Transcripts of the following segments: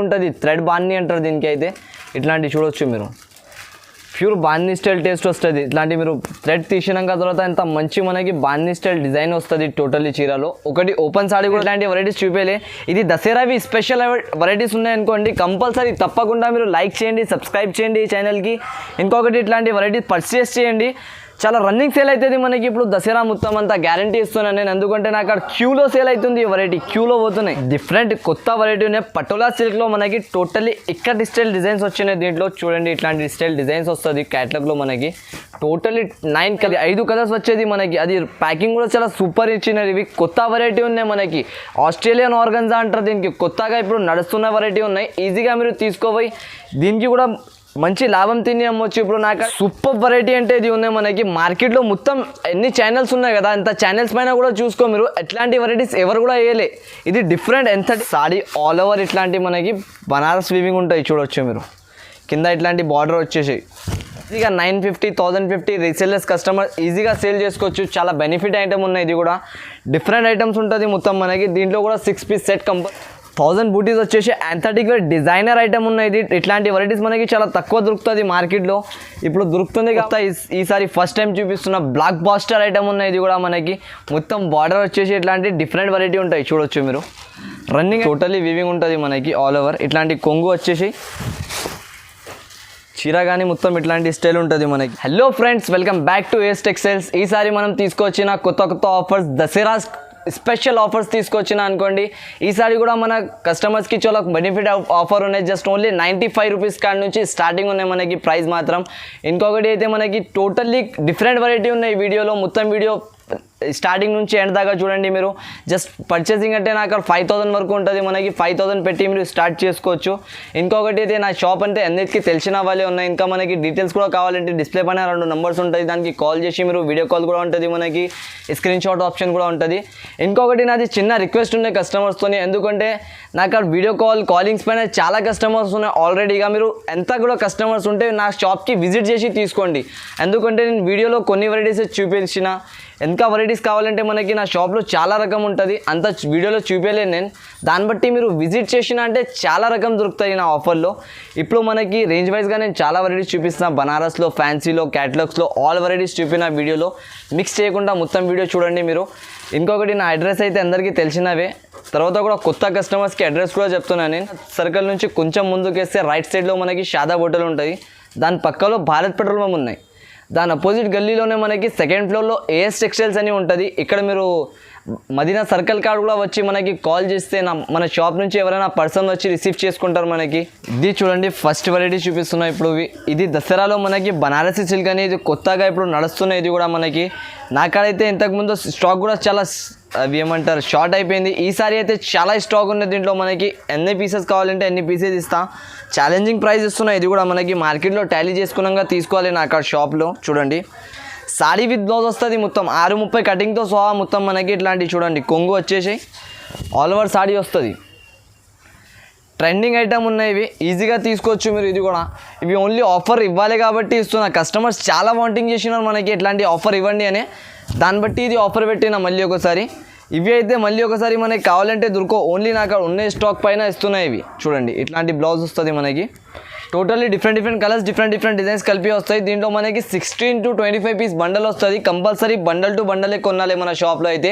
ఉంటుంది థ్రెడ్ బాన్ని అంటారు దీనికి. అయితే ఇట్లాంటివి చూడొచ్చు మీరు, ప్యూర్ బాన్ని స్టైల్ టేస్ట్ వస్తుంది. ఇట్లాంటి మీరు థ్రెడ్ తీసినాక తర్వాత ఎంత మంచి మనకి బాన్ని స్టైల్ డిజైన్ వస్తుంది టోటల్లీ చీరలో. ఒకటి ఓపెన్ సారీ కూడా ఇలాంటి వెరైటీస్ చూపేలే. ఇది దసరావి స్పెషల్ వెరైటీస్ ఉన్నాయనుకోండి, కంపల్సరీ తప్పకుండా మీరు లైక్ చేయండి, సబ్స్క్రైబ్ చేయండి ఈ ఛానల్కి. ఇంకొకటి ఇట్లాంటి వెరైటీస్ పర్చేస్ చేయండి, చాలా రన్నింగ్ సేల్ అవుతుంది మనకి ఇప్పుడు దసరా మొత్తం అంతా గ్యారంటీ ఇస్తున్నాను నేను. ఎందుకంటే నాకు అక్కడ క్యూలో సేల్ అవుతుంది, ఈ వెరైటీ క్యూలో పోతున్నాయి. డిఫరెంట్ కొత్త వెరైటీ ఉన్నాయి. పటోలా సిల్క్లో మనకి టోటల్లీ ఇక్కడ స్టైల్ డిజైన్స్ వచ్చినాయి దీంట్లో. చూడండి ఇట్లాంటి స్టైల్ డిజైన్స్ వస్తుంది క్యాటలాగ్లో మనకి. టోటల్లీ 5 కలర్స్ వచ్చేది మనకి. అది ప్యాకింగ్ కూడా చాలా సూపర్ ఇచ్చినారు. ఇవి కొత్త వెరైటీ ఉన్నాయి మనకి. ఆస్ట్రేలియన్ ఆర్గన్జా అంటారు దీనికి. కొత్తగా ఇప్పుడు నడుస్తున్న వెరైటీ ఉన్నాయి. ఈజీగా మీరు తీసుకోపోయి దీనికి కూడా మంచి లాభం తిని అమ్మొచ్చు. ఇప్పుడు నాకు సూపర్ వెరైటీ అంటే ఇది ఉన్నాయి మనకి. మార్కెట్లో మొత్తం ఎన్ని ఛానల్స్ ఉన్నాయి కదా, అంత ఛానల్స్ పైన కూడా చూసుకో మీరు, ఎట్లాంటి వెరైటీస్ ఎవరు కూడా వేయలే. ఇది డిఫరెంట్. ఎంత సాడీ ఆల్ ఓవర్ ఇట్లాంటి మనకి బనారస్ వీవింగ్ ఉంటాయి చూడొచ్చు మీరు. కింద ఇట్లాంటి బార్డర్ వచ్చేసాయి. ఈజీగా 950, 1050 రీసేలర్స్ కస్టమర్ ఈజీగా సేల్ చేసుకోవచ్చు. చాలా బెనిఫిట్ ఐటమ్ ఉన్నాయి. ఇది కూడా డిఫరెంట్ ఐటమ్స్ ఉంటుంది మొత్తం మనకి. దీంట్లో కూడా 6 పీస్ సెట్ 1000 బూటీస్ వచ్చేసి యాంథటిక్ డిజైనర్ ఐటమ్ ఉన్నాయి. ఇది ఇట్లాంటి వెరైటీస్ మనకి చాలా తక్కువ దొరుకుతుంది మార్కెట్లో, ఇప్పుడు దొరుకుతుంది కదా. ఈసారి ఫస్ట్ టైం చూపిస్తున్న బ్లాక్ బాస్టర్ ఐటమ్ ఉన్నాయి. ఇది కూడా మనకి మొత్తం బార్డర్ వచ్చేసి ఇట్లాంటి డిఫరెంట్ వెరైటీ ఉంటాయి చూడొచ్చు మీరు. రన్నింగ్ టోటలీ వీవింగ్ ఉంటుంది మనకి ఆల్ ఓవర్. ఇట్లాంటి కొంగు వచ్చేసి చీర కానీ మొత్తం ఇట్లాంటి స్టైల్ ఉంటుంది మనకి. Hello friends, welcome back to AS textiles. ఈసారి మనం తీసుకొచ్చిన కొత్త ఆఫర్స్, దసరా స్పెషల్ ఆఫర్స్ తీసుకొచ్చిన అనుకోండి. ఈసారి కూడా మన కస్టమర్స్కి చాలా బెనిఫిట్ ఆఫర్ ఉన్నాయి. జస్ట్ ఓన్లీ 95 రూపీస్ కాడ నుంచి స్టార్టింగ్ ఉన్నాయి మనకి ప్రైస్ మాత్రం. ఇంకొకటి అయితే మనకి టోటల్లీ డిఫరెంట్ వెరైటీ ఉన్నాయి. వీడియోలో మొత్తం వీడియో స్టార్టింగ్ నుంచి ఎండ్ దాకా చూడండి మీరు. జస్ట్ పర్చేసింగ్ అంటే నాకు 5000 వరకు ఉంటుంది మనకి. 5000 పెట్టి మీరు స్టార్ట్ చేసుకోవచ్చు. ఇంకొకటి అయితే నా షాప్ అంటే అన్నిటికీ తెలిసిన వాళ్ళే ఉన్నాయి. ఇంకా మనకి డీటెయిల్స్ కూడా కావాలంటే డిస్ప్లే పైన 2 నెంబర్స్ ఉంటుంది, దానికి కాల్ చేసి మీరు వీడియో కాల్ కూడా ఉంటుంది మనకి, స్క్రీన్ షాట్ ఆప్షన్ కూడా ఉంటుంది. ఇంకొకటి నాది చిన్న రిక్వెస్ట్ ఉన్నాయి కస్టమర్స్తోని. ఎందుకంటే నాకు వీడియో కాలింగ్స్ పైన చాలా కస్టమర్స్ ఉన్నాయి ఆల్రెడీగా. మీరు ఎంత కూడా కస్టమర్స్ ఉంటే నా షాప్కి విజిట్ చేసి తీసుకోండి. ఎందుకంటే నేను వీడియోలో కొన్ని వెరైటీస్ చూపించిన, ఇంకా వెరైటీస్ కావాలంటే మనకి నా షాప్లో చాలా రకం ఉంటుంది. అంత వీడియోలో చూపించలేను నేను. దాన్ని బట్టి మీరు విజిట్ చేసిన అంటే చాలా రకం దొరుకుతాయి నా ఆఫర్లో. ఇప్పుడు మనకి రేంజ్ వైజ్గా నేను చాలా వెరైటీస్ చూపిస్తున్నా. బనారస్లో, ఫ్యాన్సీలో, క్యాటలాగ్స్లో ఆల్ వెరైటీస్ చూపిన వీడియోలో. మిక్స్ చేయకుండా మొత్తం వీడియో చూడండి మీరు. ఇంకొకటి నా అడ్రస్ అయితే అందరికీ తెలిసినవే. తర్వాత కూడా కొత్త కస్టమర్స్కి అడ్రస్ కూడా చెప్తున్నాను నేను. సర్కిల్ నుంచి కొంచెం ముందుకేస్తే రైట్ సైడ్లో మనకి షాదా హోటల్ ఉంటుంది. దాని పక్కలో భారత్ పెట్రోల్ పంప్ ఉన్నాయి. దాని అపోజిట్ గల్లీలోనే మనకి సెకండ్ ఫ్లోర్లో ఏఎస్ టెక్స్టైల్స్ అని ఉంటుంది. ఇక్కడ మీరు మదీనా సర్కిల్ కాడ కూడా వచ్చి మనకి కాల్ చేస్తే మన షాప్ నుంచి ఎవరైనా పర్సన్ వచ్చి రిసీవ్ చేసుకుంటారు మనకి. ఇది చూడండి ఫస్ట్ వెరైటీ చూపిస్తున్నాయి ఇప్పుడు. ఇది దసరాలో మనకి బనారసి సిల్క్ అని ఇది కొత్తగా ఇప్పుడు నడుస్తున్నాయి. ఇది కూడా మనకి నాకైతే ఇంతకుముందు స్టాక్ కూడా చాలా అవి ఏమంటారు షార్ట్ అయిపోయింది. ఈసారి అయితే చాలా స్టాక్ ఉంది దీంట్లో మనకి. ఎన్ని పీసెస్ కావాలంటే ఎన్ని పీసెస్ ఇస్తా. ఛాలెంజింగ్ ప్రైస్ ఇస్తున్నాయి. ఇది కూడా మనకి మార్కెట్లో టాలీ చేసుకున్నాక తీసుకోవాలి నాకు ఆ షాప్లో. చూడండి సారీ విత్ బ్లౌజ్ వస్తుంది మొత్తం 630 కటింగ్తో సహా మొత్తం మనకి. ఇట్లాంటివి చూడండి కొంగు వచ్చేసి ఆల్ ఓవర్ సారీ వస్తుంది. ట్రెండింగ్ ఐటమ్ ఉన్నాయి. ఇవి ఈజీగా తీసుకోవచ్చు మీరు. ఇది కూడా ఇవి ఓన్లీ ఆఫర్ ఇవ్వాలి కాబట్టి ఇస్తున్నా. కస్టమర్స్ చాలా వాంటింగ్ చేసినారు మనకి ఇట్లాంటి ఆఫర్ ఇవ్వండి అని. దాన్ని బట్టి ఇది ఆఫర్ పెట్టినా మళ్ళీ ఒకసారి. ఇవి అయితే మళ్ళీ ఒకసారి మనకి కావాలంటే దొరకో. ఓన్లీ నాకు ఉన్న స్టాక్ పైన ఇస్తున్నాయి ఇవి. చూడండి ఇట్లాంటి బ్లౌజ్ వస్తుంది మనకి. Totally different colours, different designs కలిపి వస్తాయి. దీంట్లో మనకి 16 to 25 పీస్ బండల్ వస్తుంది. కంపల్సరీ బండల్ టు బండలే కొనాలి మన షాప్లో అయితే.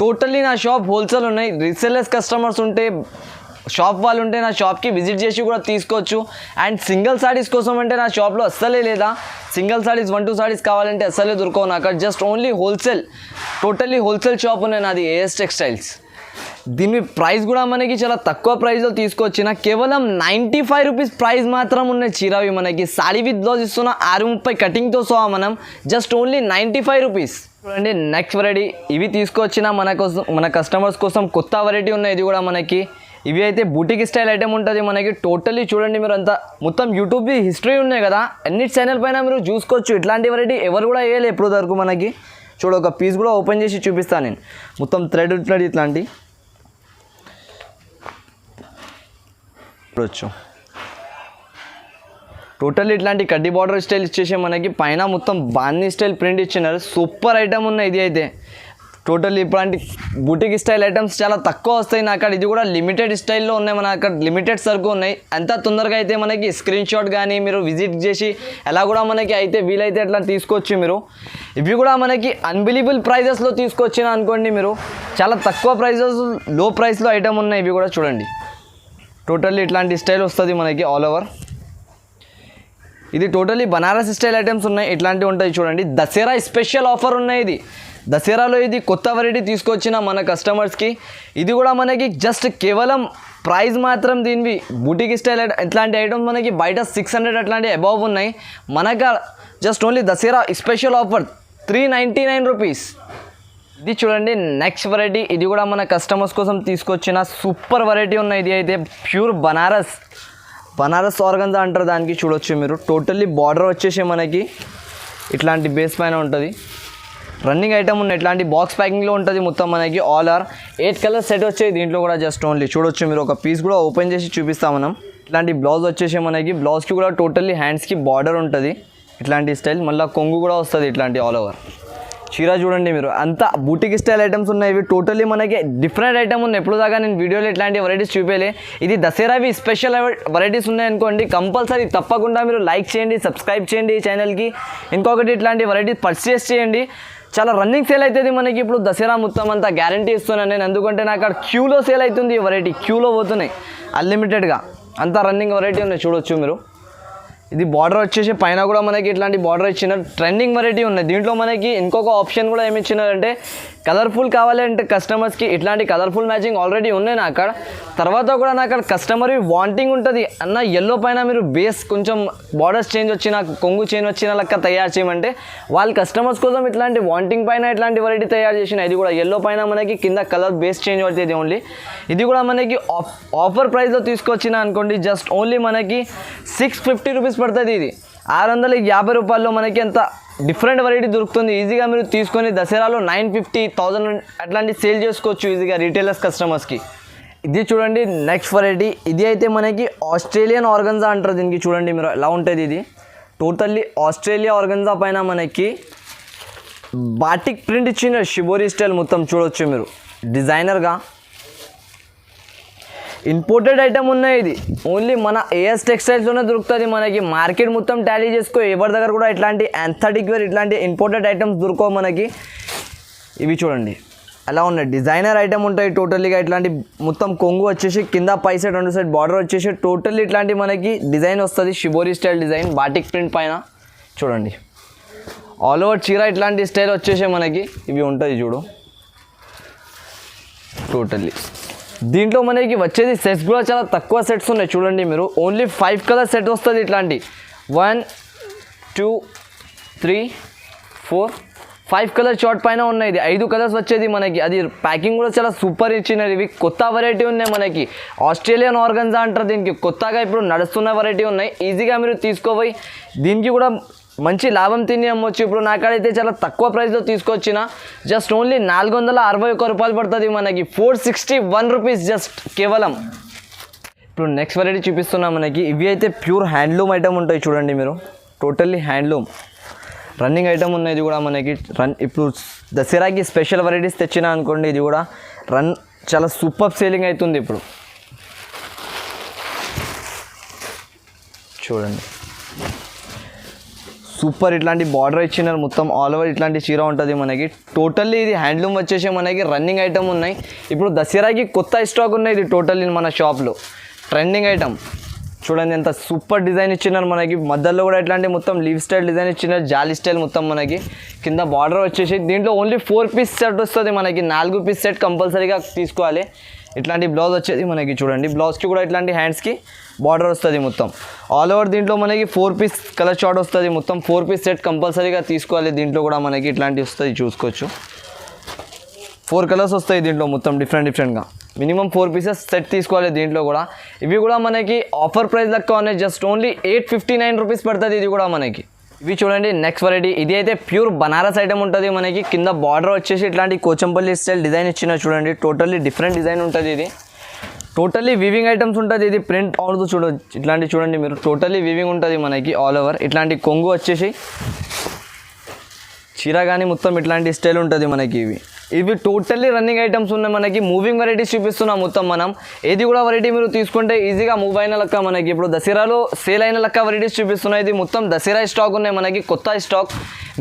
టోటల్లీ నా షాప్ హోల్సేల్ ఉన్నాయి. రీసేలర్స్ కస్టమర్స్ ఉంటే, షాప్ వాళ్ళు ఉంటే నా షాప్కి విజిట్ చేసి కూడా తీసుకోవచ్చు. అండ్ సింగిల్ సారీస్ కోసం అంటే నా షాప్లో అస్సలే లేదా. సింగిల్ సారీస్ 1-2 సారీస్ కావాలంటే అస్సలే దొరకవు నాకు. Just only wholesale, totally wholesale shop ఉన్నాయి నాది ఏఎస్ టెక్స్టైల్స్. దీని ప్రైస్ కూడా మనకి చాలా తక్కువ ప్రైస్లో తీసుకొచ్చిన. కేవలం 95 రూపీస్ ప్రైస్ మాత్రం ఉన్నాయి చీరవి మనకి. సారీ విత్ బ్లౌజ్ ఇస్తున్న 630 కటింగ్తో సహా మనం. Just only 95 rupees. చూడండి నెక్స్ట్ వెరైటీ. ఇవి తీసుకొచ్చిన మన కస్టమర్స్ కోసం కొత్త వెరైటీ ఉన్నాయి. ఇది కూడా మనకి. ఇవి అయితే బూటిక్ స్టైల్ ఐటమ్ ఉంటుంది మనకి. టోటల్లీ చూడండి మీరు అంతా మొత్తం యూట్యూబ్ హిస్టరీ ఉన్నాయి కదా, అన్ని ఛానల్ పైన మీరు చూసుకోవచ్చు. ఇట్లాంటి వెరైటీ ఎవరు కూడా వేయలేదు ఎప్పుడు వరకు మనకి. చూడ ఒక పీస్ కూడా ఓపెన్ చేసి చూపిస్తాను నేను. మొత్తం థ్రెడ్ ఇట్లాంటి చూడొచ్చు. టోటల్ ఇట్లాంటి కడ్డీ బార్డర్ స్టైల్ ఇచ్చేసి మనకి పైన మొత్తం బాన్నీ స్టైల్ ప్రింట్ ఇచ్చినారు. సూపర్ ఐటమ్ ఉన్నాయి. ఇది అయితే టోటల్ ఇట్లాంటి బూటిక్ స్టైల్ ఐటమ్స్ చాలా తక్కువ వస్తాయి నా అక్కడ. ఇది కూడా లిమిటెడ్ స్టైల్లో ఉన్నాయి మన అక్కడ, లిమిటెడ్ సరుకు ఉన్నాయి. ఎంత తొందరగా అయితే మనకి స్క్రీన్ షాట్ కానీ మీరు విజిట్ చేసి ఎలా కూడా మనకి అయితే వీలైతే అట్లా తీసుకోవచ్చు మీరు. ఇవి కూడా మనకి అన్బిలీవబుల్ ప్రైజెస్లో తీసుకొచ్చిన అనుకోండి మీరు. చాలా తక్కువ ప్రైజెస్, లో ప్రైస్లో ఐటమ్ ఉన్నాయి. ఇవి కూడా చూడండి, టోటల్లీ ఇట్లాంటి స్టైల్ వస్తుంది మనకి ఆల్ ఓవర్. ఇది టోటలీ బనారస్ స్టైల్ ఐటమ్స్ ఉన్నాయి, ఇట్లాంటివి ఉంటాయి చూడండి. దసరా స్పెషల్ ఆఫర్ ఉన్నాయి. ఇది దసరాలో ఇది కొత్త వెరైటీ తీసుకొచ్చిన మన కస్టమర్స్కి. ఇది కూడా మనకి జస్ట్ కేవలం ప్రైస్ మాత్రం దీనివి బూటిక్ స్టైల్ ఇట్లాంటి ఐటమ్స్ మనకి బయట 600 అట్లాంటి అబవ్ ఉన్నాయి. మనకు just only Dasara special offer 399 rupees. ఇది చూడండి నెక్స్ట్ వెరైటీ. ఇది కూడా మన కస్టమర్స్ కోసం తీసుకొచ్చిన సూపర్ వెరైటీ ఉన్నాయి. ఇది అయితే ప్యూర్ బనారస్ ఆర్గంజా అంటారు దానికి. చూడొచ్చు మీరు, టోటల్లీ బార్డర్ వచ్చేసి మనకి ఇట్లాంటి బేస్ పైన ఉంటుంది. రన్నింగ్ ఐటమ్ ఉన్న ఇట్లాంటి బాక్స్ ప్యాకింగ్లో ఉంటుంది మొత్తం మనకి. ఆల్ ఆర్ 8 కలర్ సెట్ వచ్చాయి దీంట్లో కూడా. జస్ట్ ఓన్లీ చూడొచ్చు మీరు, ఒక పీస్ కూడా ఓపెన్ చేసి చూపిస్తాం మనం. ఇట్లాంటి బ్లౌజ్ వచ్చేసి మనకి, బ్లౌజ్కి కూడా టోటల్లీ హ్యాండ్స్కి బార్డర్ ఉంటుంది ఇట్లాంటి స్టైల్. మళ్ళీ కొంగు కూడా వస్తుంది ఇట్లాంటి ఆల్ ఓవర్. చీర చూడండి మీరు, అంతా బూటిక్ స్టైల్ ఐటమ్స్ ఉన్నాయి. ఇవి టోటల్లీ మనకి డిఫరెంట్ ఐటమ్ ఉన్నాయి. ఎప్పుడు దాకా నేను వీడియోలో ఇట్లాంటి వెరైటీస్ చూపేలే. ఇది దసరావి స్పెషల్ వెరైటీస్ ఉన్నాయి అనుకోండి, కంపల్సరీ తప్పకుండా మీరు లైక్ చేయండి, సబ్స్క్రైబ్ చేయండి ఈ ఛానల్కి. ఇంకొకటి ఇట్లాంటి వెరైటీస్ పర్చేస్ చేయండి. చాలా రన్నింగ్ సేల్ అవుతుంది మనకి ఇప్పుడు దసరా మొత్తం అంతా, గ్యారంటీ ఇస్తున్నాను నేను. ఎందుకంటే నాకు అక్కడ క్యూలో సేల్ అవుతుంది ఈ వెరైటీ, క్యూలో పోతున్నాయి అన్లిమిటెడ్గా. అంతా రన్నింగ్ వెరైటీ ఉన్నాయి చూడొచ్చు మీరు. ఇది బార్డర్ వచ్చేసి పైన కూడా మనకి ఇట్లాంటి బార్డర్ ఇచ్చినారు. ట్రెండింగ్ వెరైటీ ఉన్నాయి దీంట్లో. మనకి ఇంకొక ఆప్షన్ కూడా ఏమి ఇచ్చినారంటే, కలర్ఫుల్ కావాలంటే కస్టమర్స్కి ఇట్లాంటి కలర్ఫుల్ మ్యాచింగ్ ఆల్రెడీ ఉన్నాయి నా అక్కడ. తర్వాత కూడా నాకు అక్కడ కస్టమర్ వాంటింగ్ ఉంటుంది, అన్న ఎల్లో పైన మీరు బేస్ కొంచెం బార్డర్స్ చేంజ్ వచ్చిన, కొంగు చేంజ్ వచ్చిన లెక్క తయారు చేయమంటే, వాళ్ళ కస్టమర్స్ కోసం ఇట్లాంటి వాంటింగ్ పైన ఇట్లాంటి వెరైటీ తయారు చేసిన. ఇది కూడా ఎల్లో పైన మనకి కింద కలర్ బేస్ చేంజ్ అవుతుంది ఓన్లీ. ఇది కూడా మనకి ఆఫర్ ప్రైస్లో తీసుకొచ్చిన అనుకోండి, జస్ట్ ఓన్లీ మనకి 650 రూపీస్ పడుతుంది. ఇది 650 రూపాయల్లో మనకి ఎంత డిఫరెంట్ వెరైటీ దొరుకుతుంది. ఈజీగా మీరు తీసుకొని దసరాలో 950, 1000 అట్లాంటి సేల్ చేసుకోవచ్చు ఈజీగా రీటైలర్స్ కస్టమర్స్కి. ఇది చూడండి నెక్స్ట్ వెరైటీ. ఇది అయితే మనకి ఆస్ట్రేలియన్ ఆర్గంజా అంటారు దీనికి. చూడండి మీరు ఎలా ఉంటుంది ఇది. టోటల్లీ ఆస్ట్రేలియా ఆర్గంజా పైన మనకి బాటిక్ ప్రింట్ ఇచ్చిన షిబోరి స్టైల్ మొత్తం చూడొచ్చు మీరు. డిజైనర్గా ఇంపోర్టెడ్ ఐటమ్ ఉన్నాయి. ఇది ఓన్లీ మన ఏఎస్ టెక్స్టైల్స్లోనే దొరుకుతుంది మనకి. మార్కెట్ మొత్తం టాలీ చేసుకో, ఎవరి దగ్గర కూడా ఇట్లాంటి యాంథటిక్ వేర్ ఇట్లాంటి ఇంపోర్టెడ్ ఐటమ్స్ దొరకవు మనకి. ఇవి చూడండి ఎలా ఉన్నాయి, డిజైనర్ ఐటమ్ ఉంటాయి టోటల్లీగా. ఇట్లాంటి మొత్తం కొంగు వచ్చేసి కింద పై సైడ్ 2 సైడ్ బార్డర్ వచ్చేసి టోటల్లీ ఇట్లాంటి మనకి డిజైన్ వస్తుంది. Shibori style design batik print పైన చూడండి. ఆల్ ఓవర్ చీర ఇట్లాంటి స్టైల్ వచ్చేసి మనకి ఇవి ఉంటుంది చూడు. టోటల్లీ దీంట్లో మనకి వచ్చేది సెట్స్ కూడా చాలా తక్కువ సెట్స్ ఉన్నాయి చూడండి మీరు. ఓన్లీ 5 కలర్ సెట్ వస్తుంది ఇట్లాంటి. 1 2 3 4 5 కలర్ షార్ట్ పైన ఉన్నాయి. ఇది 5 కలర్స్ వచ్చేది మనకి. అది ప్యాకింగ్ కూడా చాలా సూపర్ ఇచ్చినారు. ఇవి కొత్త వెరైటీ ఉన్నాయి మనకి. ఆస్ట్రేలియన్ ఆర్గంజా అంటారు దీనికి. కొత్తగా ఇప్పుడు నడుస్తున్న వెరైటీ ఉన్నాయి. ఈజీగా మీరు తీసుకోపోయి దీనికి కూడా మంచి లాభం తిని అమ్మొచ్చు. ఇప్పుడు నాకైతే చాలా తక్కువ ప్రైస్లో తీసుకొచ్చిన. జస్ట్ ఓన్లీ 461 రూపాయలు పడుతుంది మనకి. 461 రూపీస్ జస్ట్ కేవలం. ఇప్పుడు నెక్స్ట్ వెరైటీ చూపిస్తున్నా మనకి. ఇవి అయితే ప్యూర్ హ్యాండ్లూమ్ ఐటమ్ ఉంటాయి చూడండి మీరు. టోటల్లీ హ్యాండ్లూమ్ రన్నింగ్ ఐటమ్ ఉన్నాయి. ఇది కూడా మనకి ఇప్పుడు దసరాకి స్పెషల్ వెరైటీస్ తెచ్చినా అనుకోండి, ఇది కూడా చాలా సూపర్ సేలింగ్ అవుతుంది ఇప్పుడు. చూడండి సూపర్ ఇట్లాంటి బార్డర్ ఇచ్చినారు మొత్తం ఆల్ ఓవర్. ఇట్లాంటి చీర ఉంటుంది మనకి. టోటల్లీ ఇది హ్యాండ్లూమ్ వచ్చేసి మనకి రన్నింగ్ ఐటమ్ ఉన్నాయి. ఇప్పుడు దసరాకి కొత్త స్టాక్ ఉన్నాయి. ఇది టోటల్లీ మన షాప్లో ట్రెండింగ్ ఐటమ్. చూడండి ఎంత సూపర్ డిజైన్ ఇచ్చినారు మనకి. మధ్యలో కూడా ఇట్లాంటి మొత్తం లీవ్ స్టైల్ డిజైన్ ఇచ్చినారు, జాలీ స్టైల్ మొత్తం మనకి. కింద బార్డర్ వచ్చేసి దీంట్లో ఓన్లీ 4 పీస్ సెట్ వస్తుంది మనకి. 4 పీస్ సెట్ కంపల్సరీగా తీసుకోవాలి. ఇట్లాంటి బ్లౌజ్ వచ్చేది మనకి. చూడండి బ్లౌజ్కి కూడా ఇట్లాంటి హ్యాండ్స్కి బార్డర్ వస్తుంది మొత్తం ఆల్ ఓవర్. దీంట్లో మనకి 4 పీస్ కలర్ షార్ట్ వస్తుంది మొత్తం. 4 పీస్ సెట్ కంపల్సరీగా తీసుకోవాలి. దీంట్లో కూడా మనకి ఇట్లాంటి వస్తుంది చూసుకోవచ్చు. 4 కలర్స్ వస్తాయి దీంట్లో మొత్తం డిఫరెంట్గా. మినిమం 4 పీసెస్ సెట్ తీసుకోవాలి దీంట్లో కూడా. ఇవి కూడా మనకి ఆఫర్ ప్రైస్ లెక్క ఉన్నాయి. జస్ట్ ఓన్లీ 859 రూపీస్ పడుతుంది ఇది కూడా మనకి. ఇవి చూడండి నెక్స్ట్ వెరైటీ. ఇది అయితే ప్యూర్ బనారస్ ఐటమ్ ఉంటుంది మనకి. కింద బార్డర్ వచ్చేసి ఇట్లాంటి కోచంపల్లి స్టైల్ డిజైన్ ఇచ్చిన చూడండి. టోటల్లీ డిఫరెంట్ డిజైన్ ఉంటుంది ఇది. టోటల్లీ వీవింగ్ ఐటమ్స్ ఉంటుంది. ఇది ప్రింట్ అవుతుంది చూడవచ్చు. ఇట్లాంటి చూడండి మీరు, టోటల్లీ వీవింగ్ ఉంటుంది మనకి ఆల్ ఓవర్. ఇట్లాంటి కొంగు వచ్చేసి చీర కానీ మొత్తం ఇట్లాంటి స్టైల్ ఉంటుంది మనకి. ఇవి ఇవి టోటల్లీ రన్నింగ్ ఐటమ్స్ ఉన్నాయి మనకి. మూవింగ్ వెరైటీస్ చూపిస్తున్నాం మొత్తం మనం. ఏది కూడా వెరైటీ మీరు తీసుకుంటే ఈజీగా మూవ్ అయిన లెక్క మనకి. ఇప్పుడు దసరాలో సేల్ అయిన లెక్క వెరైటీస్ చూపిస్తున్నాయి. ఇది మొత్తం దసరా స్టాక్ ఉన్నాయి మనకి, కొత్త స్టాక్.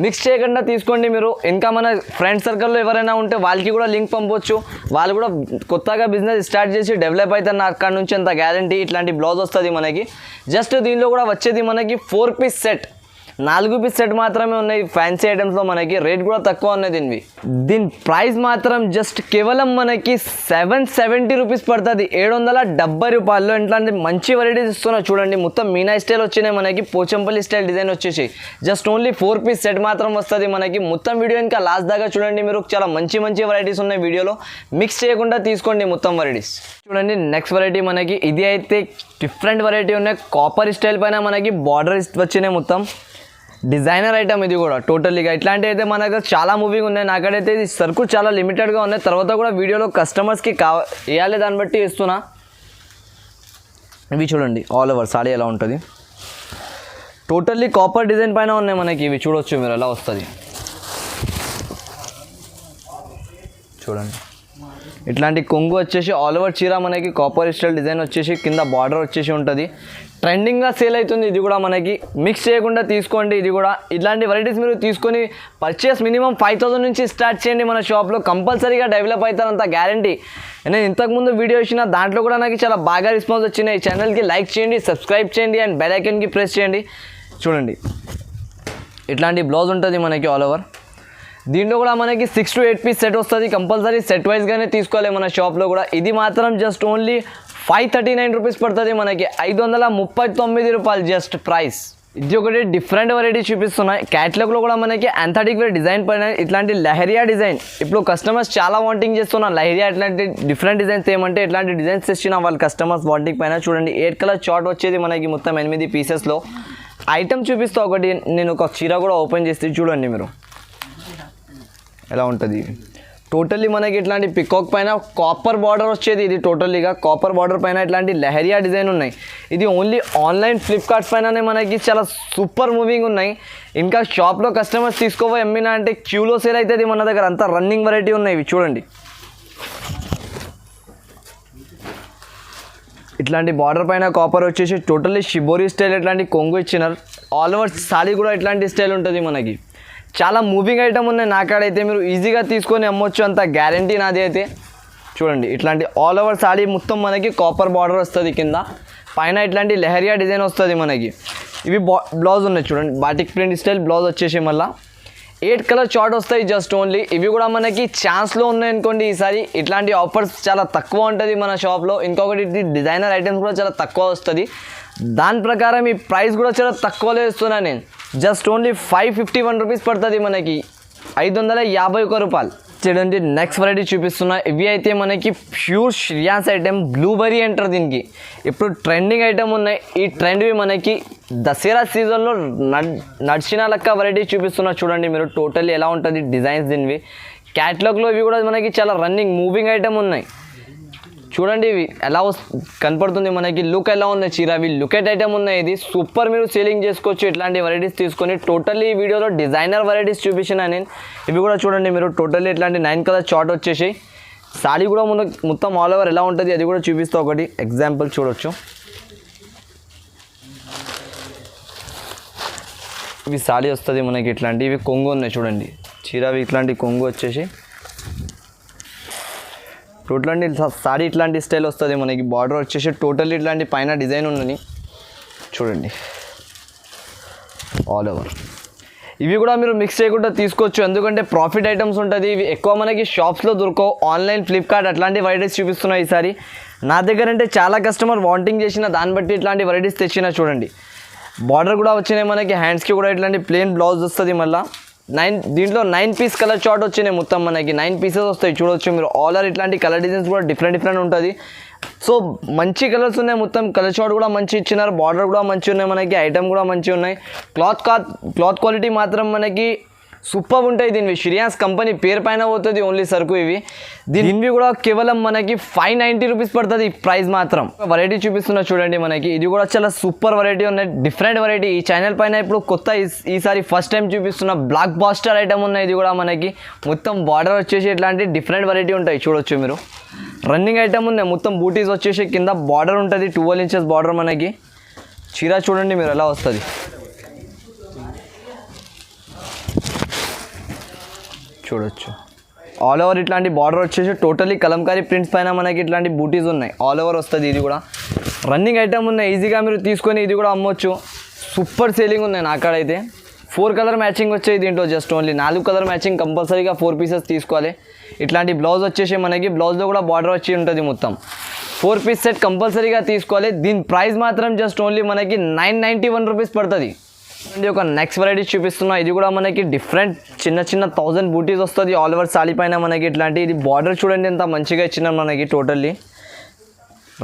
మిక్స్ చేయకుండా తీసుకోండి మీరు. ఇంకా మన ఫ్రెండ్ సర్కిల్లో ఎవరైనా ఉంటే వాళ్ళకి కూడా లింక్ పంపొచ్చు. వాళ్ళు కూడా కొత్తగా బిజినెస్ స్టార్ట్ చేసి డెవలప్ అవుతారు అక్కడ నుంచి అంత గ్యారంటీ. ఇట్లాంటి బ్లౌజ్ వస్తుంది మనకి. జస్ట్ దీనిలో కూడా వచ్చేది మనకి 4 పీస్ సెట్, 4 పీస్ సెట్ మాత్రమే ఉన్నాయి ఫ్యాన్సీ ఐటమ్స్లో మనకి. రేట్ కూడా తక్కువ ఉన్నాయి దీనివి. దీని ప్రైస్ మాత్రం జస్ట్ కేవలం మనకి 770 రూపీస్ పడుతుంది, 770 రూపాయల్లో. ఇట్లాంటి మంచి వెరైటీస్ ఇస్తున్నా చూడండి. మొత్తం మీనా స్టైల్ వచ్చినాయి మనకి, పోచంపల్లి స్టైల్ డిజైన్ వచ్చేసి. జస్ట్ ఓన్లీ 4 పీస్ సెట్ మాత్రం వస్తుంది మనకి. మొత్తం వీడియో ఇంకా లాస్ట్ దాకా చూడండి మీరు. చాలా మంచి మంచి వెరైటీస్ ఉన్నాయి వీడియోలో. మిక్స్ చేయకుండా తీసుకోండి మొత్తం వెరైటీస్. చూడండి నెక్స్ట్ వెరైటీ మనకి. ఇది అయితే డిఫరెంట్ వెరైటీ ఉన్నాయి. కాపర్ స్టైల్ పైన మనకి బార్డర్ వచ్చినాయి మొత్తం. డిజైనర్ ఐటమ్ ఇది కూడా టోటల్లీగా. ఇట్లాంటివి అయితే మనకు చాలా మూవింగ్ ఉన్నాయి. నాకైతే ఇది సరుకు చాలా లిమిటెడ్గా ఉన్నాయి. తర్వాత కూడా వీడియోలో కస్టమర్స్కి వేయాలి దాన్ని బట్టి ఇస్తున్నా. ఇవి చూడండి ఆల్ ఓవర్ సాడీ ఎలా ఉంటుంది. టోటల్లీ కాపర్ డిజైన్ పైన ఉన్నాయి మనకి. ఇవి చూడొచ్చు మీరు ఎలా వస్తుంది చూడండి. ఇట్లాంటి కొంగు వచ్చేసి ఆల్ ఓవర్ చీర మనకి కాపర్ స్టైల్ డిజైన్ వచ్చేసి కింద బార్డర్ వచ్చేసి ఉంటుంది. ట్రెండింగ్గా సేల్ అవుతుంది ఇది కూడా మనకి. మిక్స్ చేయకుండా తీసుకోండి ఇది కూడా. ఇట్లాంటి వెరైటీస్ మీరు తీసుకొని పర్చేస్ మినిమం 5000 నుంచి స్టార్ట్ చేయండి మన షాప్లో. కంపల్సరీగా డెవలప్ అవుతారంత గ్యారంటీ. నేను ఇంతకుముందు వీడియో ఇచ్చిన దాంట్లో కూడా నాకు చాలా బాగా రెస్పాన్స్ వచ్చినాయి. ఈ ఛానల్కి లైక్ చేయండి, సబ్స్క్రైబ్ చేయండి అండ్ బెల్ ఐకాన్కి ప్రెస్ చేయండి. చూడండి ఇట్లాంటి బ్లౌజ్ ఉంటుంది మనకి ఆల్ ఓవర్. దీంట్లో కూడా మనకి 6 to 8 పీస్ సెట్ వస్తుంది. కంపల్సరీ సెట్ వైజ్గానే తీసుకోవాలి మన షాప్లో కూడా. ఇది మాత్రం జస్ట్ ఓన్లీ 539 రూపీస్ పడుతుంది మనకి, 539 రూపాయలు జస్ట్ ప్రైస్. ఇది ఒకటి డిఫరెంట్ వెరైటీ చూపిస్తున్నాయి. క్యాటలాగ్లో కూడా మనకి యాంథటిక్ వేర్ డిజైన్ పైన ఇట్లాంటి లహరియా డిజైన్. ఇప్పుడు కస్టమర్స్ చాలా వాంటింగ్ చేస్తున్నారు లహరియా. ఇట్లాంటి డిఫరెంట్ డిజైన్స్ ఏమంటే ఇట్లాంటి డిజైన్స్ తెచ్చిన వాళ్ళ కస్టమర్స్ వాంటింగ్ పైన. చూడండి 8 కలర్ చార్ట్ వచ్చేది మనకి మొత్తం 8 పీసెస్లో. ఐటమ్ చూపిస్తా ఒకటి. నేను ఒక చీర కూడా ఓపెన్ చేస్తే చూడండి మీరు ఎలా ఉంటుంది. టోటల్లీ మనకి ఇట్లాంటి పికాక్ పైన కాపర్ బార్డర్ వచ్చేది. ఇది టోటల్లీగా కాపర్ బార్డర్ పైన ఇట్లాంటి లహరియా డిజైన్ ఉన్నాయి. ఇది ఓన్లీ ఆన్లైన్ ఫ్లిప్కార్ట్ పైననే మనకి చాలా సూపర్ మూవింగ్ ఉన్నాయి. ఇంకా షాప్లో కస్టమర్స్ తీసుకోపోయి అమ్మినా అంటే క్యూలో సేల్ అవుతుంది మన దగ్గర. అంతా రన్నింగ్ వెరైటీ ఉన్నాయి ఇవి చూడండి. ఇట్లాంటి బార్డర్ పైన కాపర్ వచ్చేసి టోటల్లీ షిబోరి స్టైల్ ఇట్లాంటి కొంగు ఇచ్చినారు. ఆల్ ఓవర్ సాడీ కూడా ఇట్లాంటి స్టైల్ ఉంటుంది మనకి. చాలా మూవింగ్ ఐటమ్ ఉన్నాయి నాకాడైతే. మీరు ఈజీగా తీసుకొని అమ్మొచ్చు, అంత గ్యారంటీ నాది అయితే. చూడండి ఇట్లాంటి ఆల్ ఓవర్ సాడీ మొత్తం మనకి కాపర్ బార్డర్ వస్తుంది కింద. పైన ఇట్లాంటి లహరియా డిజైన్ వస్తుంది మనకి. ఇవి బ్లౌజ్ ఉన్నాయి చూడండి. బాటిక్ ప్రింట్ స్టైల్ బ్లౌజ్ వచ్చేసి మళ్ళీ 8 కలర్ చార్ట్ వస్తాయి జస్ట్ ఓన్లీ. ఇవి కూడా మనకి ఛాన్స్లో ఉన్నాయి అనుకోండి ఈసారి. ఇట్లాంటి ఆఫర్స్ చాలా తక్కువ ఉంటుంది మన షాప్లో. ఇంకొకటి డిజైనర్ ఐటమ్స్ కూడా చాలా తక్కువ వస్తుంది. దాని ప్రకారం ఈ ప్రైస్ కూడా చాలా తక్కువలో ఇస్తున్నాను నేను. జస్ట్ ఓన్లీ 551 రూపీస్ పడుతుంది మనకి, 551 రూపాయలు. చూడండి నెక్స్ట్ వెరైటీ చూపిస్తున్నా. ఇవి అయితే మనకి ప్యూర్ శ్రియాన్స్ ఐటమ్, బ్లూబెర్రీ అంటారు దీనికి. ఇప్పుడు ట్రెండింగ్ ఐటమ్ ఉన్నాయి. ఈ ట్రెండ్వి మనకి దసరా సీజన్లో నడిచిన లెక్క వెరైటీ చూపిస్తున్నా చూడండి మీరు. టోటల్లీ ఎలా ఉంటుంది డిజైన్స్ దీనివి. క్యాటలాగ్లో ఇవి కూడా మనకి చాలా రన్నింగ్ మూవింగ్ ఐటమ్ ఉన్నాయి. చూడండి ఇవి ఎలా కనపడుతుంది మనకి. లుక్ ఎలా ఉంది చీర. అవి లుకెట్ ఐటమ్ ఉన్నాయి. ఇది సూపర్, మీరు సేలింగ్ చేసుకోవచ్చు ఇట్లాంటి వెరైటీస్ తీసుకొని. టోటల్లీ ఈ వీడియోలో డిజైనర్ వెరైటీస్ చూపించిన నేను. ఇవి కూడా చూడండి మీరు. టోటల్లీ ఇట్లాంటి 9 కలర్ చార్ట్ వచ్చేసి. సాడీ కూడా మొత్తం ఆల్ ఓవర్ ఎలా ఉంటుంది అది కూడా చూపిస్తా ఒకటి ఎగ్జాంపుల్ చూడొచ్చు. ఇవి సాడీ వస్తుంది మనకి ఇట్లాంటి. ఇవి కొంగు ఉన్నాయి చూడండి చీర. అవి ఇట్లాంటి కొంగు వచ్చేసి టోటల్ సాడీ ఇట్లాంటి స్టైల్ వస్తుంది మనకి. బార్డర్ వచ్చేసి టోటల్ ఇట్లాంటి పైన డిజైన్ ఉన్నది చూడండి ఆల్ ఓవర్. ఇవి కూడా మీరు మిక్స్ చేయకుండా తీసుకోవచ్చు, ఎందుకంటే ప్రాఫిట్ ఐటమ్స్ ఉంటుంది. ఇవి ఎక్కువ మనకి షాప్స్లో దొరకవు. ఆన్లైన్ ఫ్లిప్కార్ట్ అట్లాంటి వెరైటీస్ చూపిస్తున్నాయి ఈసారి నా దగ్గర. అంటే చాలా కస్టమర్ వాంటింగ్ చేసిన దాన్ని బట్టి ఇట్లాంటి వెరైటీస్ తెచ్చినా చూడండి. బార్డర్ కూడా వచ్చినాయి మనకి. హ్యాండ్స్కి కూడా ఇట్లాంటి ప్లెయిన్ బ్లౌజ్ వస్తుంది మళ్ళీ. దీంట్లో 9 పీస్ కలర్ చార్ట్ వచ్చినాయి మొత్తం మనకి. 9 పీసెస్ వస్తాయి చూడొచ్చు మీరు. ఆల్ ఆర్ ఇట్లాంటి కలర్ డిజైన్స్ కూడా డిఫరెంట్ ఉంటుంది. సో మంచి కలర్స్ ఉన్నాయి మొత్తం. కలర్ చార్ట్ కూడా మంచి ఇచ్చినారు. బార్డర్ కూడా మంచి ఉన్నాయి మనకి. ఐటమ్ కూడా మంచి ఉన్నాయి. క్లాత్ క్వాలిటీ మాత్రం మనకి సూపర్ ఉంటాయి దీనివి. శ్రీయాన్స్ కంపెనీ పేరు పైన పోతుంది ఓన్లీ సరుకు ఇవి. దీనివి కూడా కేవలం మనకి 590 రూపీస్ పడుతుంది ప్రైస్ మాత్రం. వెరైటీ చూపిస్తున్నా చూడండి మనకి. ఇది కూడా చాలా సూపర్ వెరైటీ ఉన్నాయి, డిఫరెంట్ వెరైటీ. ఈ ఛానల్ పైన ఇప్పుడు కొత్త ఈసారి ఫస్ట్ టైం చూపిస్తున్న బ్లాక్ బాస్టర్ ఐటమ్ ఉన్నాయి. ఇది కూడా మనకి మొత్తం బార్డర్ వచ్చేసి ఇట్లాంటి డిఫరెంట్ వెరైటీ ఉంటాయి చూడొచ్చు మీరు. రన్నింగ్ ఐటమ్ ఉన్నాయి, మొత్తం బూటీస్ వచ్చేసి కింద బార్డర్ ఉంటుంది 12 ఇంచెస్ బార్డర్ మనకి. చీర చూడండి మీరు ఎలా వస్తుంది, చూడొచ్చు. ఆల్ ఓవర్ ఇట్లాంటి బార్డర్ వచ్చేసి టోటలీ కలంకారీ ప్రింట్స్ పైన మనకి ఇట్లాంటి బూటీస్ ఉన్నాయి, ఆల్ ఓవర్ వస్తుంది. ఇది కూడా రన్నింగ్ ఐటమ్ ఉన్నాయి, ఈజీగా మీరు తీసుకొని ఇది కూడా అమ్మొచ్చు. సూపర్ సేలింగ్ ఉన్నాయి నాకాడైతే. 4 కలర్ మ్యాచింగ్ వచ్చాయి దీంట్లో, జస్ట్ ఓన్లీ 4 కలర్ మ్యాచింగ్ కంపల్సరీగా 4 పీసెస్ తీసుకోవాలి. ఇట్లాంటి బ్లౌజ్ వచ్చేసి మనకి బ్లౌజ్లో కూడా బార్డర్ వచ్చి ఉంటుంది మొత్తం. 4 పీస్ సెట్ కంపల్సరీగా తీసుకోవాలి. దీని ప్రైస్ మాత్రం జస్ట్ ఓన్లీ మనకి 991 రూపీస్ పడుతుంది. అండి ఒక నెక్స్ట్ వెరైటీ చూపిస్తున్నా. ఇది కూడా మనకి డిఫరెంట్ చిన్న 1000 బూటీస్ వస్తుంది ఆల్ ఓవర్ సారీ పైన మనకి ఇట్లాంటి. ఇది బార్డర్ చూడండి ఎంత మంచిగా ఇచ్చినాం మనకి. టోటల్లీ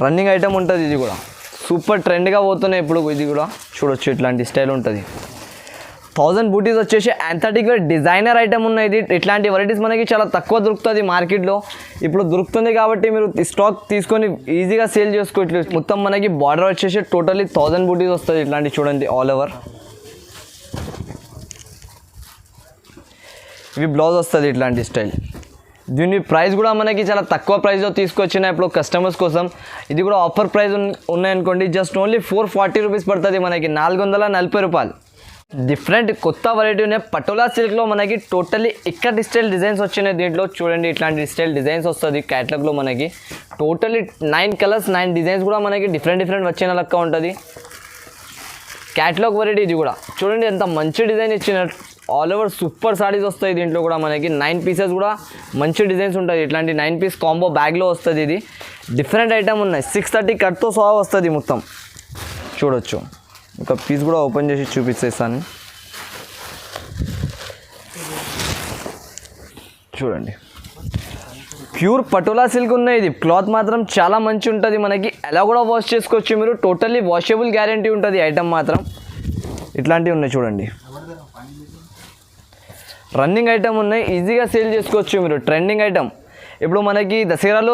రన్నింగ్ ఐటమ్ ఉంటుంది. ఇది కూడా సూపర్ ట్రెండ్గా పోతున్నాయి ఇప్పుడు. ఇది కూడా చూడొచ్చు ఇట్లాంటి స్టైల్ ఉంటుంది. 1000 బూటీస్ వచ్చేసి యాంథటిక్ డిజైనర్ ఐటమ్ ఉన్నాయి. ఇది ఇట్లాంటి వెరైటీస్ మనకి చాలా తక్కువ దొరుకుతుంది మార్కెట్లో. ఇప్పుడు దొరుకుతుంది కాబట్టి మీరు స్టాక్ తీసుకొని ఈజీగా సేల్ చేసుకోవచ్చు. మొత్తం మనకి బార్డర్ వచ్చేసి టోటల్లీ 1000 బూటీస్ వస్తుంది ఇట్లాంటి చూడండి ఆల్ ఓవర్. ఇవి బ్లౌజ్ వస్తుంది ఇట్లాంటి స్టైల్. దీని ప్రైస్ కూడా మనకి చాలా తక్కువ ప్రైస్లో తీసుకొచ్చిన ఇప్పుడు కస్టమర్స్ కోసం. ఇది కూడా ఆఫర్ ప్రైస్ ఉన్నాయనుకోండి, జస్ట్ ఓన్లీ 440 రూపీస్ పడుతుంది మనకి, 440 రూపాయలు. డిఫరెంట్ కొత్త వెరైటీ ఉన్నాయి. పటోలా సిల్క్లో మనకి టోటల్లీ ఇక్కడ స్టైల్ డిజైన్స్ వచ్చినాయి దీంట్లో చూడండి. ఇట్లాంటి స్టైల్ డిజైన్స్ వస్తుంది క్యాటలాగ్లో మనకి. టోటల్లీ 9 కలర్స్ 9 డిజైన్స్ కూడా మనకి డిఫరెంట్ వచ్చిన లెక్క ఉంటుంది. క్యాటలాగ్ వెరైటీ ఇది కూడా చూడండి ఎంత మంచి డిజైన్ ఇచ్చిన. ఆల్ ఓవర్ సూపర్ సారీస్ వస్తాయి దీంట్లో కూడా మనకి. 9 పీసెస్ కూడా మంచి డిజైన్స్ ఉంటుంది. ఇట్లాంటి 9 పీస్ కాంబో బ్యాగ్లో వస్తుంది. ఇది డిఫరెంట్ ఐటమ్ ఉన్నాయి. 630 కట్తో సహా వస్తుంది మొత్తం చూడొచ్చు. ఒక పీస్ కూడా ఓపెన్ చేసి చూపిస్తాను చూడండి. ప్యూర్ పటోలా సిల్క్ ఉన్నాయి. ఇది క్లాత్ మాత్రం చాలా మంచి ఉంటుంది మనకి. ఎలా కూడా వాష్ చేసుకోవచ్చు మీరు. టోటల్లీ వాషబుల్ గ్యారంటీ ఉంటుంది ఐటమ్ మాత్రం. ఇట్లాంటివి ఉన్నాయి చూడండి. రన్నింగ్ ఐటమ్ ఉన్నాయి, ఈజీగా సేల్ చేసుకోవచ్చు మీరు. ట్రెండింగ్ ఐటమ్ ఇప్పుడు మనకి దసరాలో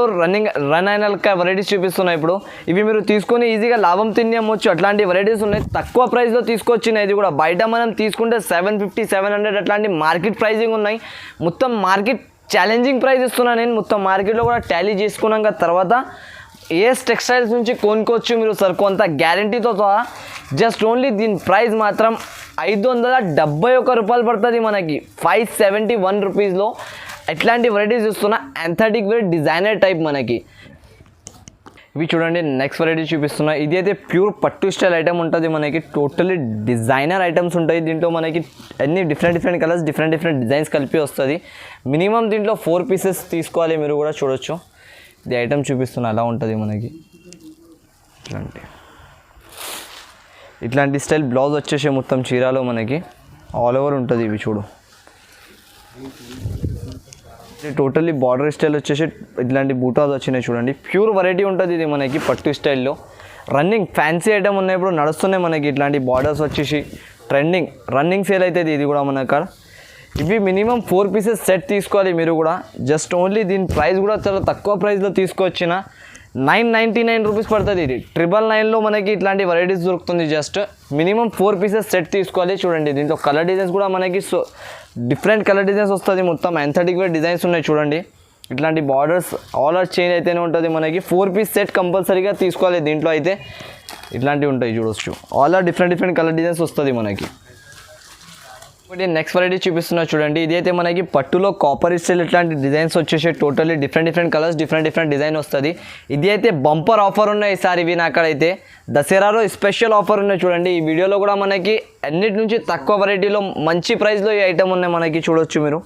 రన్ అయిన వెరైటీస్ చూపిస్తున్నాయి ఇప్పుడు. ఇవి మీరు తీసుకొని ఈజీగా లాభం తిని అమ్మొచ్చు. అట్లాంటి వెరైటీస్ ఉన్నాయి, తక్కువ ప్రైస్లో తీసుకొచ్చినాయి. ఇది కూడా బయట మనం తీసుకుంటే 750 700 అట్లాంటి మార్కెట్ ప్రైజింగ్ ఉన్నాయి. మొత్తం మార్కెట్ ఛాలెంజింగ్ ప్రైస్ ఇస్తున్నాను నేను. మొత్తం మార్కెట్లో కూడా టాలీ చేసుకున్నాక తర్వాత ఏఎస్ టెక్స్టైల్స్ నుంచి కొనుక్కోవచ్చు మీరు సరుకు అంతా గ్యారంటీతో సహా. జస్ట్ ఓన్లీ దీని ప్రైస్ మాత్రం 571 రూపాయలు పడుతుంది మనకి, 571 రూపీస్లో ఎట్లాంటి వెరైటీస్ చూస్తున్నా. యాంథటిక్ వేర్ డిజైనర్ టైప్ మనకి. ఇవి చూడండి నెక్స్ట్ వెరైటీ చూపిస్తున్నా. ఇది అయితే ప్యూర్ పట్టు స్టైల్ ఐటమ్ ఉంటుంది మనకి. టోటల్లీ డిజైనర్ ఐటమ్స్ ఉంటాయి దీంట్లో మనకి. అన్ని డిఫరెంట్ కలర్స్ డిఫరెంట్ డిజైన్స్ కలిపి వస్తుంది. మినిమం దీంట్లో 4 పీసెస్ తీసుకోవాలి మీరు కూడా చూడొచ్చు. ఇది ఐటమ్ చూపిస్తున్నా అలా ఉంటుంది మనకి. ఇట్లాంటి స్టైల్ బ్లౌజ్ వచ్చేసి మొత్తం చీరాలో మనకి ఆల్ ఓవర్ ఉంటుంది. ఇవి చూడు టోటల్లీ బార్డర్ స్టైల్ వచ్చేసి ఇట్లాంటి బూటాస్ వచ్చినాయి చూడండి. ప్యూర్ వెరైటీ ఉంటుంది ఇది మనకి పట్టు స్టైల్లో. రన్నింగ్ ఫ్యాన్సీ ఐటమ్ ఉన్నాయి ఇప్పుడు నడుస్తున్నాయి మనకి. ఇట్లాంటి బార్డర్స్ వచ్చేసి ట్రెండింగ్ రన్నింగ్ సేల్ అవుతుంది ఇది కూడా మన కాడ. ఇవి మినిమం 4 పీసెస్ సెట్ తీసుకోవాలి మీరు కూడా. జస్ట్ ఓన్లీ దీని ప్రైస్ కూడా చాలా తక్కువ ప్రైస్లో తీసుకొచ్చిన 999 రూపీస్ పడుతుంది. ఇది 999లో మనకి ఇట్లాంటి వెరైటీస్ దొరుకుతుంది. జస్ట్ మినిమం 4 పీసెస్ సెట్ తీసుకోవాలి. చూడండి దీంట్లో కలర్ డిజైన్స్ కూడా మనకి డిఫరెంట్ కలర్ డిజైన్స్ వస్తుంది. మొత్తం యాంథటిక్ వేర్ డిజైన్స్ ఉన్నాయి చూడండి. ఇట్లాంటి బార్డర్స్ ఆల్ ఓవర్ చేంజ్ అయితేనే ఉంటుంది మనకి. 4 పీస్ సెట్ కంపల్సరీగా తీసుకోవాలి దీంట్లో అయితే. ఇట్లాంటివి ఉంటాయి చూడొచ్చు. All over different colour designs వస్తుంది మనకి. ఒకటి నెక్స్ట్ వెరైటీ చూపిస్తున్నా చూడండి. ఇది అయితే మనకి పట్టులో కాపర్ స్టైల్ ఇట్లాంటి డిజైన్స్ వచ్చేసి totally different colours different design వస్తుంది. ఇది అయితే బంపర్ ఆఫర్ ఉన్నాయి ఈసారి. ఇవి నాకడైతే దసరాలో స్పెషల్ ఆఫర్ ఉన్నాయి చూడండి. ఈ వీడియోలో కూడా మనకి అన్నిటి నుంచి తక్కువ వెరైటీలో మంచి ప్రైస్లో ఈ ఐటమ్ ఉన్నాయి మనకి చూడొచ్చు మీరు.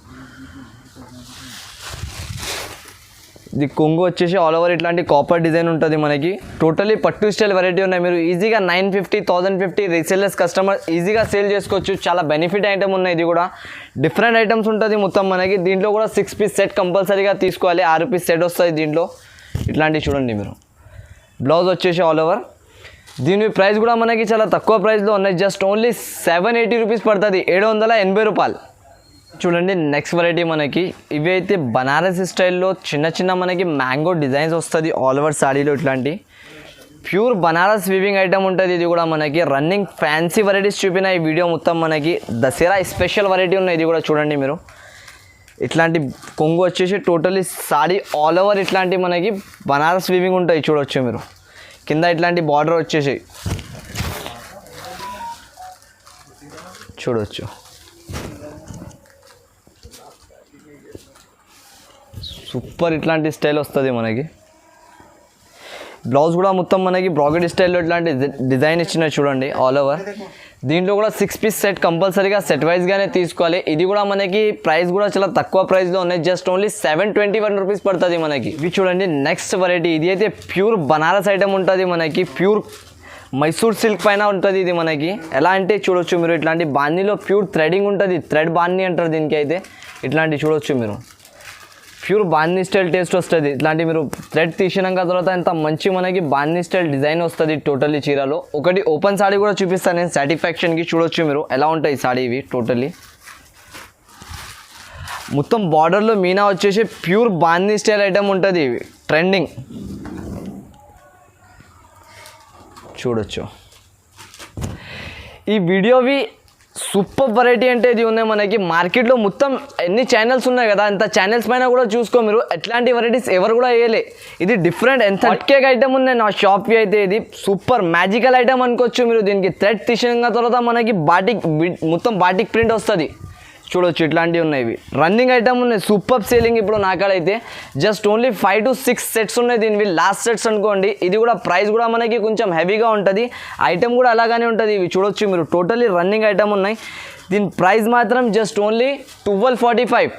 ఇది కొంగు వచ్చేసి ఆల్ ఓవర్ ఇట్లాంటి కాపర్ డిజైన్ ఉంటుంది మనకి. టోటల్లీ పట్టు స్టైల్ వెరైటీ ఉన్నాయి. మీరు ఈజీగా 950 1050 రీసేలర్స్ కస్టమర్ ఈజీగా సేల్ చేసుకోవచ్చు. చాలా బెనిఫిట్ ఐటమ్ ఉన్నాయి. ఇది కూడా డిఫరెంట్ ఐటమ్స్ ఉంటుంది మొత్తం మనకి. దీంట్లో కూడా 6 పీస్ సెట్ కంపల్సరీగా తీసుకోవాలి. 6 పీస్ సెట్ వస్తుంది దీంట్లో. ఇట్లాంటివి చూడండి మీరు. బ్లౌజ్ వచ్చేసి ఆల్ ఓవర్. దీని ప్రైస్ కూడా మనకి చాలా తక్కువ ప్రైస్లో ఉన్నాయి. జస్ట్ ఓన్లీ 780 రూపీస్ పడుతుంది, 780 రూపాయలు. చూడండి నెక్స్ట్ వెరైటీ మనకి ఇవి అయితే బనారసి స్టైల్లో చిన్న చిన్న మనకి మ్యాంగో డిజైన్స్ వస్తుంది ఆల్ ఓవర్ సాడీలో ఇట్లాంటి ప్యూర్ బనారస్ వీవింగ్ ఐటమ్ ఉంటుంది. ఇది కూడా మనకి రన్నింగ్ ఫ్యాన్సీ వెరైటీస్ చూపిన ఈ వీడియో మొత్తం మనకి దసరా స్పెషల్ వెరైటీ ఉన్నాయి. ఇది కూడా చూడండి మీరు ఇట్లాంటి కొంగు వచ్చేసి టోటలీ సాడీ ఆల్ ఓవర్ ఇట్లాంటి మనకి బనారస్ వీవింగ్ ఉంటాయి చూడొచ్చు మీరు. కింద ఇట్లాంటి బార్డర్ వచ్చేసి చూడొచ్చు. సూపర్ ఇట్లాంటి స్టైల్ వస్తుంది మనకి. బ్లౌజ్ కూడా మొత్తం మనకి బ్రాకెట్ స్టైల్లో ఇట్లాంటి డిజైన్ ఇచ్చిన చూడండి ఆల్ ఓవర్. దీంట్లో కూడా 6 పీస్ సెట్ కంపల్సరీగా సెట్ వైజ్గానే తీసుకోవాలి. ఇది కూడా మనకి ప్రైస్ కూడా చాలా తక్కువ ప్రైస్లో ఉన్నాయి. జస్ట్ ఓన్లీ 721 రూపీస్ పడుతుంది మనకి. ఇవి చూడండి నెక్స్ట్ వెరైటీ. ఇది అయితే ప్యూర్ బనారస్ ఐటమ్ ఉంటుంది మనకి. ప్యూర్ మైసూర్ సిల్క్ పైన ఉంటుంది ఇది మనకి. ఎలా అంటే చూడొచ్చు మీరు ఇట్లాంటి బాన్నీలో ప్యూర్ థ్రెడింగ్ ఉంటుంది. థ్రెడ్ బాన్నీ అంటారు దీనికి. అయితే ఇట్లాంటి చూడొచ్చు మీరు ప్యూర్ బాన్నీ స్టైల్ టేస్ట్ వస్తుంది. ఇట్లాంటి మీరు థ్రెడ్ తీసినాక తర్వాత ఎంత మంచి మనకి బాన్నీ స్టైల్ డిజైన్ వస్తుంది టోటల్లీ చీరలో. ఒకటి ఓపెన్ సాడీ కూడా చూపిస్తాను నేను సాటిస్ఫాక్షన్కి. చూడొచ్చు మీరు ఎలా ఉంటాయి సాడీ ఇవి టోటల్లీ. మొత్తం బార్డర్లో మీనా వచ్చేసి ప్యూర్ బాన్నీ స్టైల్ ఐటమ్ ఉంటుంది ట్రెండింగ్ చూడొచ్చు. ఈ వీడియోవి సూపర్ వెరైటీ అంటే ఇది ఉన్నాయి మనకి. మార్కెట్లో మొత్తం ఎన్ని ఛానల్స్ ఉన్నాయి కదా, అంత ఛానల్స్ పైన కూడా చూసుకో మీరు ఎట్లాంటి వెరైటీస్ ఎవరు కూడా వేయలే. ఇది డిఫరెంట్ ఎంత కేక్ ఐటమ్ ఉంది నా షాప్కి అయితే. ఇది సూపర్ మ్యాజికల్ ఐటమ్ అనుకోవచ్చు మీరు. దీనికి థ్రెడ్ తీసిన తర్వాత మనకి బాటిక్ మొత్తం బాటిక్ ప్రింట్ వస్తుంది చూడొచ్చు. ఇట్లాంటివి ఉన్నాయి ఇవి రన్నింగ్ ఐటమ్ ఉన్నాయి. సూపర్ సేలింగ్ ఇప్పుడు నాకాడైతే. జస్ట్ ఓన్లీ 5 to 6 సెట్స్ ఉన్నాయి దీనివి. లాస్ట్ సెట్స్ అనుకోండి. ఇది కూడా ప్రైస్ కూడా మనకి కొంచెం హెవీగా ఉంటుంది. ఐటమ్ కూడా అలాగానే ఉంటుంది. ఇవి చూడొచ్చు మీరు టోటలీ రన్నింగ్ ఐటమ్ ఉన్నాయి. దీని ప్రైస్ మాత్రం జస్ట్ ఓన్లీ 1245.